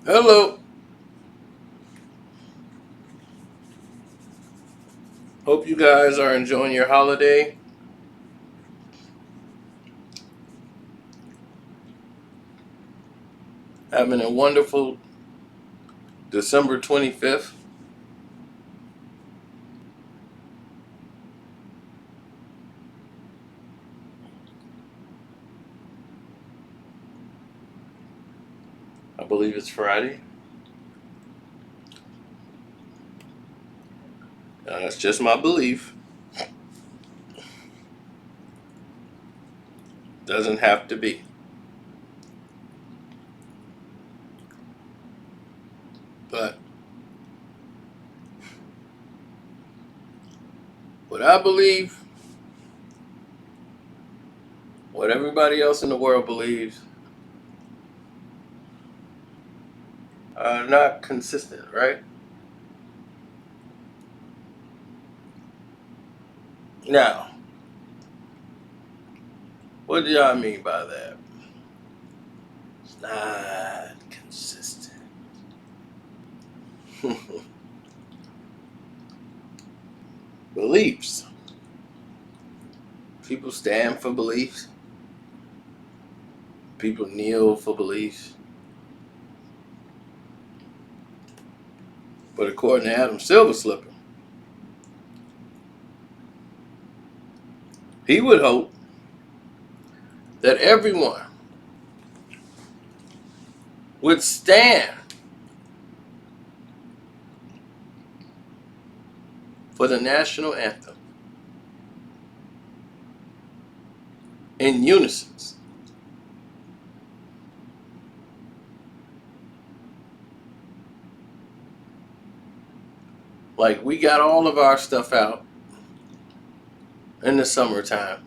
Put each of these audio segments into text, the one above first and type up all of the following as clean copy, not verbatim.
Hello. Hope you guys are enjoying your holiday. Having a wonderful December 25th. I believe it's Friday. That's just my belief. Doesn't have to be. But what I believe, what everybody else in the world believes, are not consistent, right? Now, what do y'all mean by that? It's not consistent. Beliefs. People stand for beliefs. People kneel for beliefs. But according to Adam Silverslipper, he would hope that everyone would stand for the national anthem in unison. Like we got all of our stuff out in the summertime.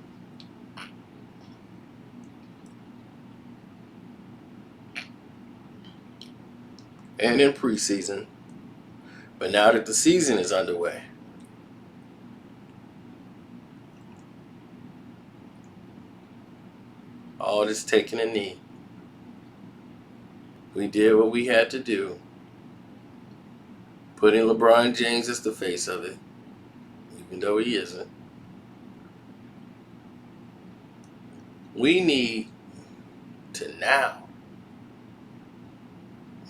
And in preseason. But now that the season is underway, all this taking a knee. We did what we had to do. Putting LeBron James as the face of it, even though he isn't. We need to now,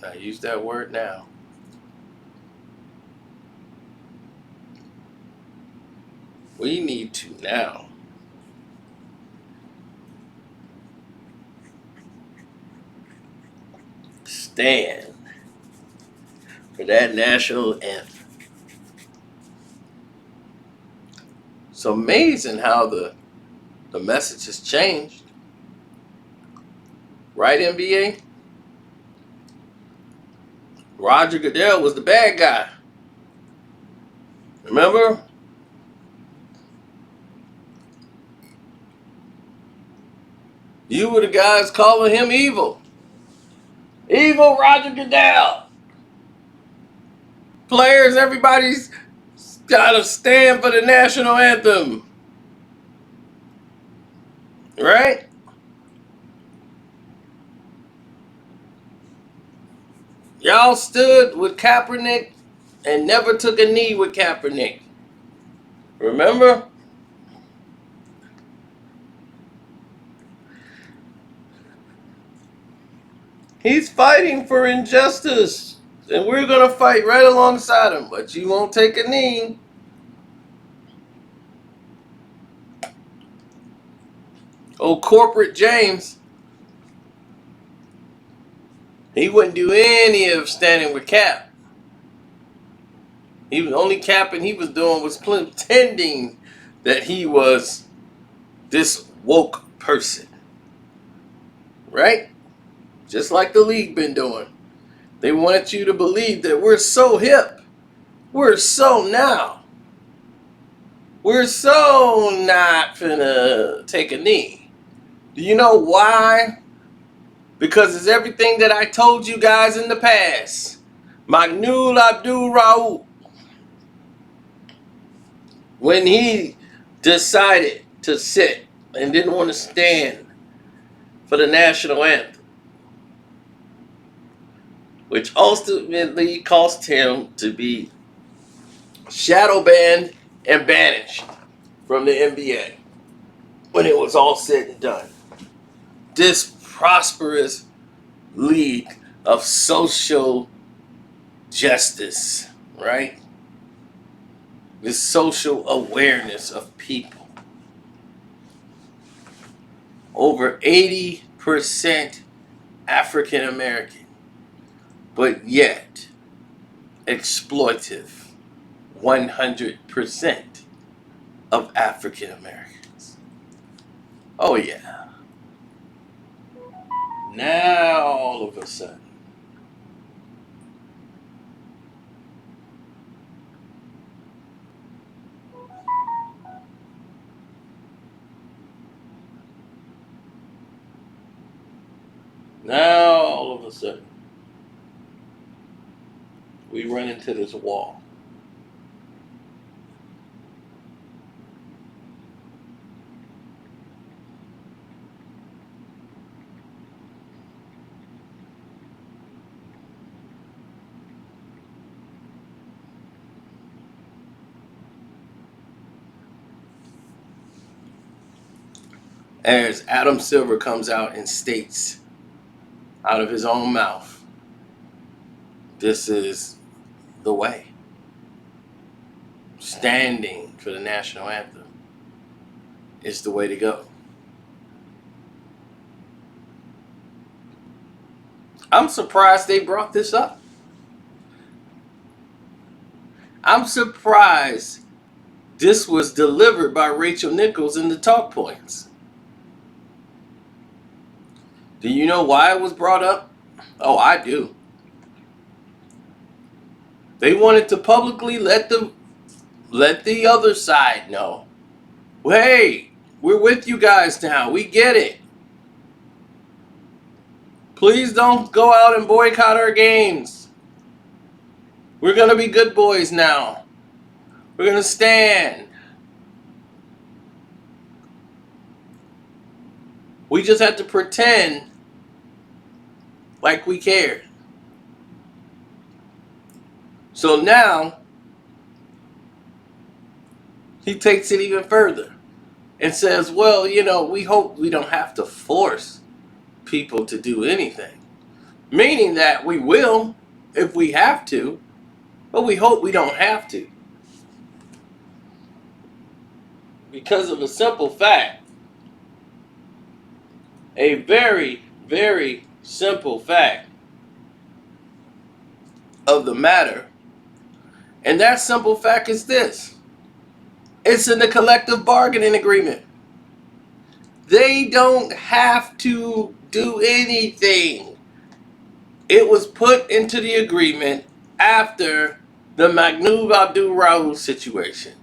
I use that word now, we need to now stand for that national anthem. It's amazing how the message has changed. Right, NBA? Roger Goodell was the bad guy. Remember? You were the guys calling him evil. Evil Roger Goodell. Players, everybody's got to stand for the national anthem. Right? Y'all stood with Kaepernick and never took a knee with Kaepernick. Remember? He's fighting for injustice. And we're going to fight right alongside him. But you won't take a knee. Oh, corporate James. He wouldn't do any of standing with Cap. He was only capping he was doing was pretending that he was this woke person. Right? Just like the league been doing. They wanted you to believe that we're so hip. We're so now. We're so not finna take a knee. Do you know why? Because it's everything that I told you guys in the past. Magnul Abdul Raouf. When he decided to sit and didn't want to stand for the national anthem. which ultimately cost him to be shadow banned and banished from the NBA when it was all said and done. This prosperous league of social justice, right? This social awareness of people. Over 80% African American, but yet exploitive 100% of African Americans. Oh yeah. Now all of a sudden, we run into this wall. As Adam Silver comes out and states out of his own mouth, this is the way. Standing for the national anthem is the way to go. I'm surprised they brought this up. I'm surprised this was delivered by Rachel Nichols in the talk points. Do you know why it was brought up? Oh, I do. They wanted to publicly let the other side know. Well, hey, we're with you guys now. We get it. Please don't go out and boycott our games. We're going to be good boys now. We're going to stand. We just have to pretend like we cared. So now, he takes it even further and says, well, we hope we don't have to force people to do anything. Meaning that we will if we have to, but we hope we don't have to. Because of a simple fact. A very, very simple fact of the matter. And that simple fact is this. It's in the collective bargaining agreement. They don't have to do anything. It was put into the agreement after the Mahmoud Abdul-Rauf situation.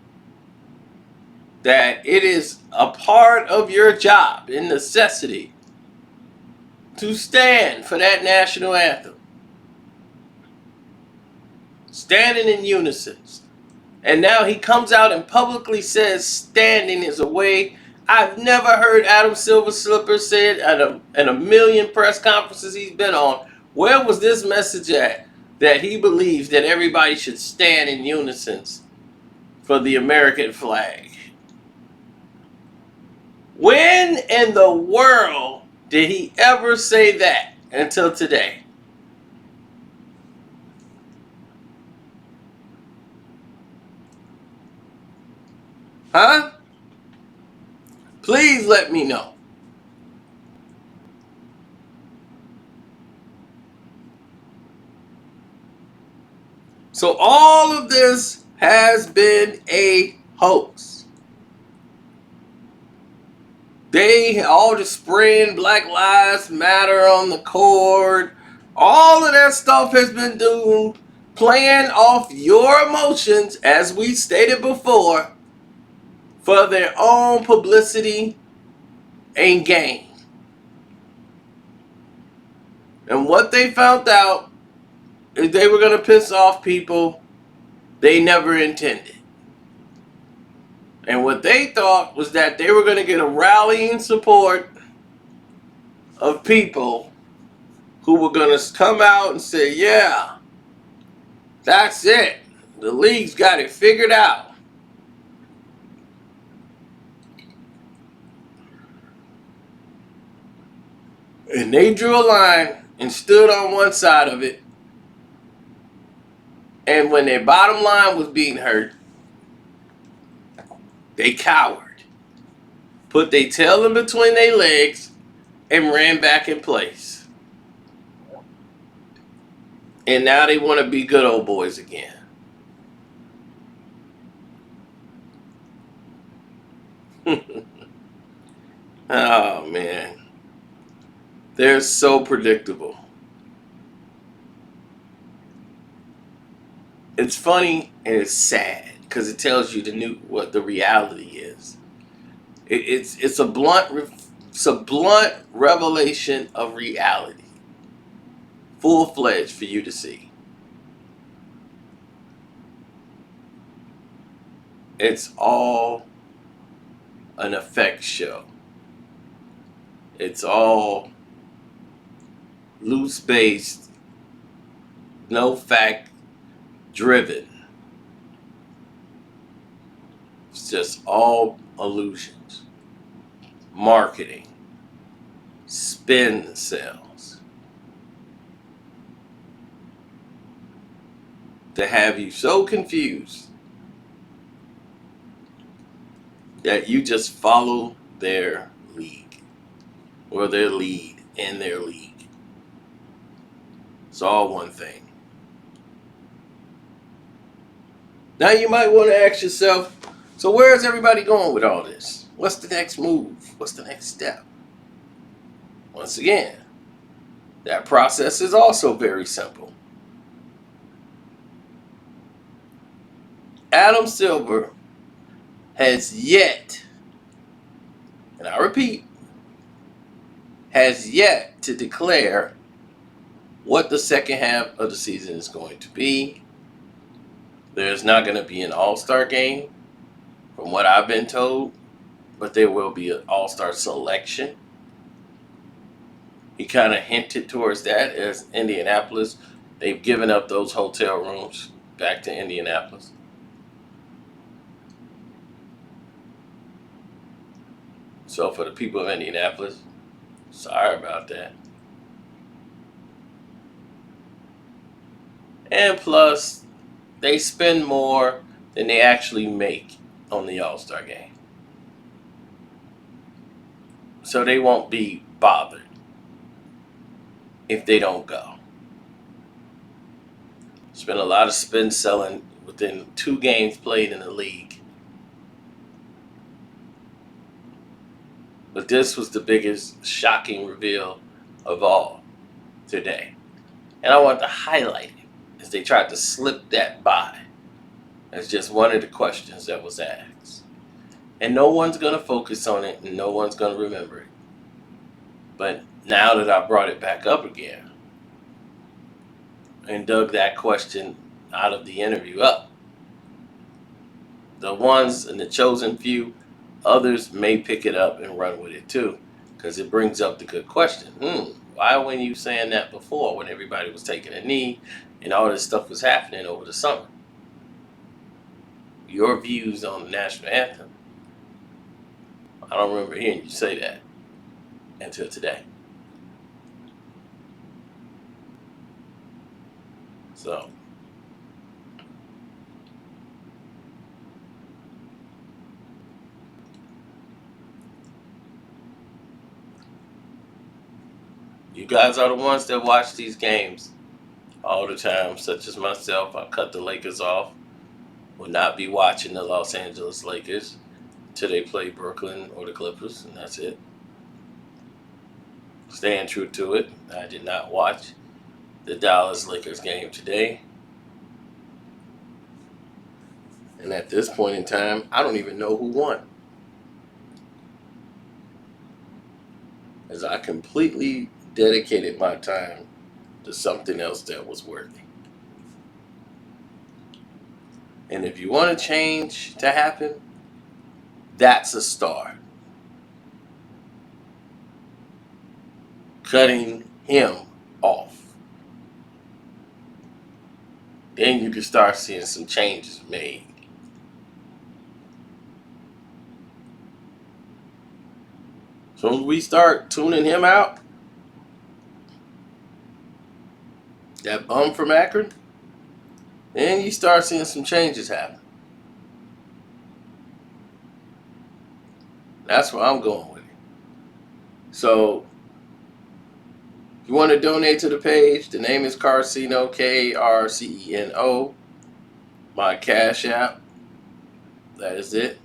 That it is a part of your job and necessity to stand for that national anthem. Standing in unison. And now he comes out and publicly says standing is a way. I've never heard Adam Silver Slipper say it at a million press conferences he's been on. Where was this message at that he believes that everybody should stand in unison for the American flag? When in the world did he ever say that until today? Huh? Please let me know. So all of this has been a hoax. They all just spraying Black Lives Matter on the court. All of that stuff has been doomed, playing off your emotions, as we stated before, for their own publicity and gain. And what they found out is they were going to piss off people they never intended. And what they thought was that they were going to get a rallying support of people who were going to come out and say, yeah, that's it. The league's got it figured out. And they drew a line and stood on one side of it. And when their bottom line was being hurt, they cowered, put their tail in between their legs, and ran back in place. And now they want to be good old boys again. Oh, man. They're so predictable. It's funny and it's sad because it tells you what the reality is. It's a blunt revelation of reality, full-fledged for you to see. It's all an effect show. It's all loose-based, no fact driven. It's just all illusions, marketing, spin sales to have you so confused that you just follow their league or their lead in their league. It's all one thing. Now you might want to ask yourself, so where is everybody going with all this? What's the next move? What's the next step? Once again, that process is also very simple. Adam Silver has yet, and I repeat, has yet to declare what the second half of the season is going to be. There's not going to be an all-star game, from what I've been told, but there will be an all-star selection. He kind of hinted towards that as Indianapolis. They've given up those hotel rooms back to Indianapolis. So for the people of Indianapolis, sorry about that. And plus, they spend more than they actually make on the All-Star game. So they won't be bothered if they don't go. Spent a lot of spin selling within 2 games played in the league. But this was the biggest shocking reveal of all today. And I want to highlight it as they tried to slip that by as just one of the questions that was asked. And no one's going to focus on it and no one's going to remember it. But now that I brought it back up again and dug that question out of the interview up, the ones in the chosen few, others may pick it up and run with it too, because it brings up the good question. Why weren't you saying that before when everybody was taking a knee and all this stuff was happening over the summer? Your views on the national anthem, I don't remember hearing you say that until today. So, you guys are the ones that watch these games all the time, such as myself. I cut the Lakers off. Will not be watching the Los Angeles Lakers till they play Brooklyn or the Clippers, and that's it. Staying true to it. I did not watch the Dallas Lakers game today. And at this point in time, I don't even know who won, as I completely dedicated my time to something else that was worthy. And if you want a change to happen, that's a start. Cutting him off. Then you can start seeing some changes made. So when we start tuning him out, that bum from Akron, then you start seeing some changes happen. That's where I'm going with it. So if you want to donate to the page, the name is Carceno, Karceno. My Cash App. That is it.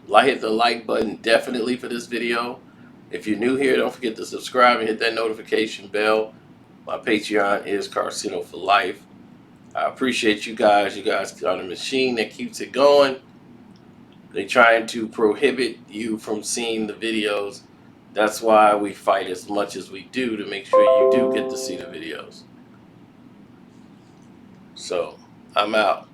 Hit the like button definitely for this video. If you're new here, don't forget to subscribe and hit that notification bell. My Patreon is Carceno for Life. I appreciate you guys. You guys are the machine that keeps it going. They're trying to prohibit you from seeing the videos. That's why we fight as much as we do to make sure you do get to see the videos. So, I'm out.